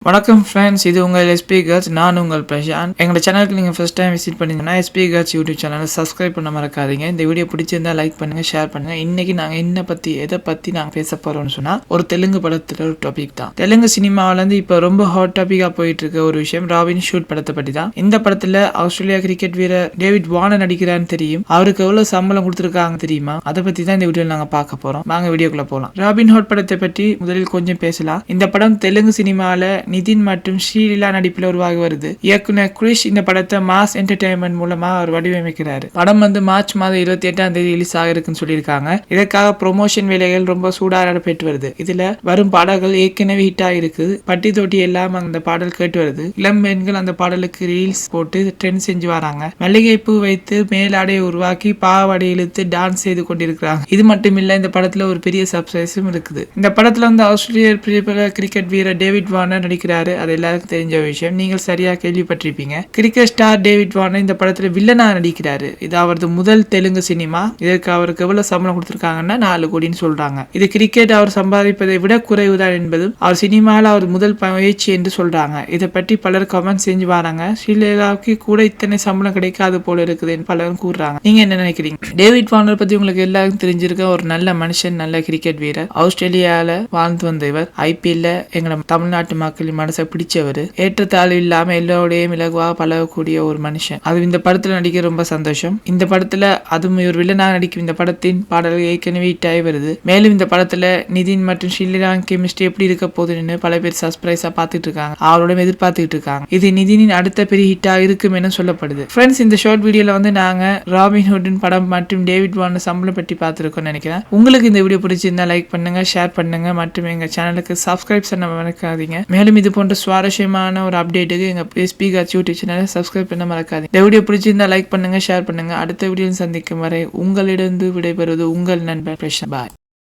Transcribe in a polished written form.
வணக்கம் ஃப்ரெண்ட்ஸ், இது உங்கள் எஸ்பி கேர்ள்ஸ். நான் உங்கள் பிரசாந்த். எங்களோட சேனலுக்கு நீங்கள் ஃபர்ஸ்ட் டைம் விசிட் பண்ணிங்கன்னா எஸ்பி கேர்ள்ஸ் யூடியூப் சேனலை சப்ஸ்கிரைப் பண்ண மறக்காதீங்க. இந்த வீடியோ பிடிச்சிருந்தா லைக் பண்ணுங்கள், ஷேர் பண்ணுங்கள். இன்றைக்கி நாங்கள் எதை பற்றி நாங்கள் பேச போகிறோம்னு சொன்னால் ஒரு தெலுங்கு படத்தில் ஒரு டாபிக் தான். தெலுங்கு சினிமாவிலேருந்து இப்போ ரொம்ப ஹாட் டாப்பிக்காக போயிட்டு இருக்க ஒரு விஷயம் ராபின் ஹுட் படத்தை பற்றி தான். இந்த படத்தில் ஆஸ்திரேலியா கிரிக்கெட் வீரர் டேவிட் வார்னர் நடிக்கிறான்னு தெரியும். அவருக்கு எவ்வளோ சம்பளம் கொடுத்துருக்காங்க தெரியுமா? அதை பற்றி தான் இந்த வீடியோவில் நாங்கள் பார்க்க போகிறோம். வாங்க வீடியோக்குள்ளே போகலாம். ராபின் ஹுட் படத்தை பற்றி முதலில் கொஞ்சம் பேசலாம். இந்த படம் தெலுங்கு சினிமாவில் நிதின் மற்றும் ஸ்ரீலீலா நடிப்பில் உருவாகி வருது. இயக்குனர் கிரிஷ் இந்த படத்தை மாஸ் என்டர்டைன்மெண்ட் மூலமா அவர் வடிவமைக்கிறாரு. படம் மார்ச் மாதம் 28ஆம் தேதி ரிலீஸ் ஆக இருக்குன்னு சொல்லியிருக்காங்க. இதற்காக ப்ரொமோஷன் வேலைகள் ரொம்ப சூடாக நடைபெற்று வருது. இதுல வரும் பாடல்கள் ஏற்கனவே ஹிட் ஆகிருக்குது. பட்டி தொட்டி எல்லாம் அந்த பாடல் கேட்டு வருது. இளம் பெண்கள் அந்த பாடலுக்கு ரீல்ஸ் போட்டு ட்ரெண்ட் செஞ்சு வராங்க. மல்லிகை பூ வைத்து மேலாடையை உருவாக்கி பாவாடை இழுத்து டான்ஸ் செய்து கொண்டிருக்கிறாங்க. இது மட்டும் இல்ல, இந்த படத்துல ஒரு பெரிய சர்ப்ரைஸும் இருக்குது. இந்த படத்துல ஆஸ்திரேலிய பிரபல கிரிக்கெட் வீரர் டேவிட் வார்னர் நடிக்கிறாரு. அது எல்லாருக்கும் தெரிஞ்ச விஷயம். நீங்கள் சரியா கேள்விப்பட்டிருப்பீங்க. கிரிக்கெட் ஸ்டார் டேவிட் வார்னர் இந்த படத்துல வில்லனா நடிக்கிறாரு. இது அவரது முதல் தெலுங்கு சினிமா. இதற்கு அவருக்கு எவ்வளவு சம்பளம் கொடுத்திருக்காங்கன்னா 4 கோடின்னு சொல்றாங்க. இது கிரிக்கெட் அவர் சம்பாதிப்பதை விட குறைவுதான் என்பதும் அவர் சினிமாவில் அவர் முதல் முயற்சி என்று சொல்றாங்க. இதை பற்றி பலர் கமெண்ட் செஞ்சு வராங்க. ஸ்ரீலீலாவுக்கு கூட இத்தனை சம்பளம் கிடைக்காது போல இருக்குது பலரும் கூறுறாங்க. நீங்க என்ன நினைக்கிறீங்க? டேவிட் வார்னர் பத்தி உங்களுக்கு எல்லாருக்கும் தெரிஞ்சிருக்க ஒரு நல்ல மனுஷன், நல்ல கிரிக்கெட் வீரர். ஆஸ்திரேலியால வாழ்ந்து வந்த இவர் ஐபிஎல்ல எங்களை தமிழ்நாட்டு மக்களின் மனசை பிடிச்சவர். ஏற்றத்தாழ்வு இல்லாம எல்லோடையும் இலகுவாக பழகக்கூடிய ஒரு மனுஷன். அது இந்த படத்துல நடிக்க ரொம்ப சந்தோஷம். இந்த படத்துல அதுவும் ஒரு வில்லனாக நடிக்கும். இந்த படத்தின் பாடல்கள் ஏற்கனவே ஹிட் ஆகி வருது. மேலும் இந்த படத்துல நிதின் மற்றும் ஸ்ரீலீலா கெமிஸ்ட்ரி எப்படி இருக்க போகுதுன்னு பல பேர் சர்ப்ரைஸா பார்த்துட்டு இருக்காங்க. அவரோட எதிர்பார்த்துட்டு இருக்காங்க. இது நிதினின் அடுத்த பெரிய ஹிட்டா இருக்கும் என சொல்லப்படுது. ஃப்ரெண்ட்ஸ், இந்த ஷார்ட் வீடியோல நாங்க ராபின் ஹுட்டின் படம் மற்றும் டேவிட் வார்னர் சம்பளம் பற்றி பார்த்திருக்கோம்னு நினைக்கிறேன். உங்களுக்கு இந்த வீடியோ பிடிச்சிருந்தா லைக் பண்ணுங்க, ஷேர் பண்ணுங்க மற்றும் எங்க சேனலுக்கு சப்ஸ்கிரைப் பண்ண மறக்காதீங்க. மேலும் இது போன்ற சுவாரஸ்யமான ஒரு அப்டேட்டுக்கு எங்க எஸ்பி கேர்ள்ஸ் யூடியூப் சேனலை சப்ஸ்கிரைப் பண்ண மறக்காதீங்க. இந்த வீடியோ பிடிச்சிருந்தா லைக் பண்ணுங்க, ஷேர் பண்ணுங்க. அடுத்த வீடியோவில் சந்திக்கும் வரை உங்களிடம் விடைபெறுவது உங்கள் நண்பன் பிரசாந்த். பாய்.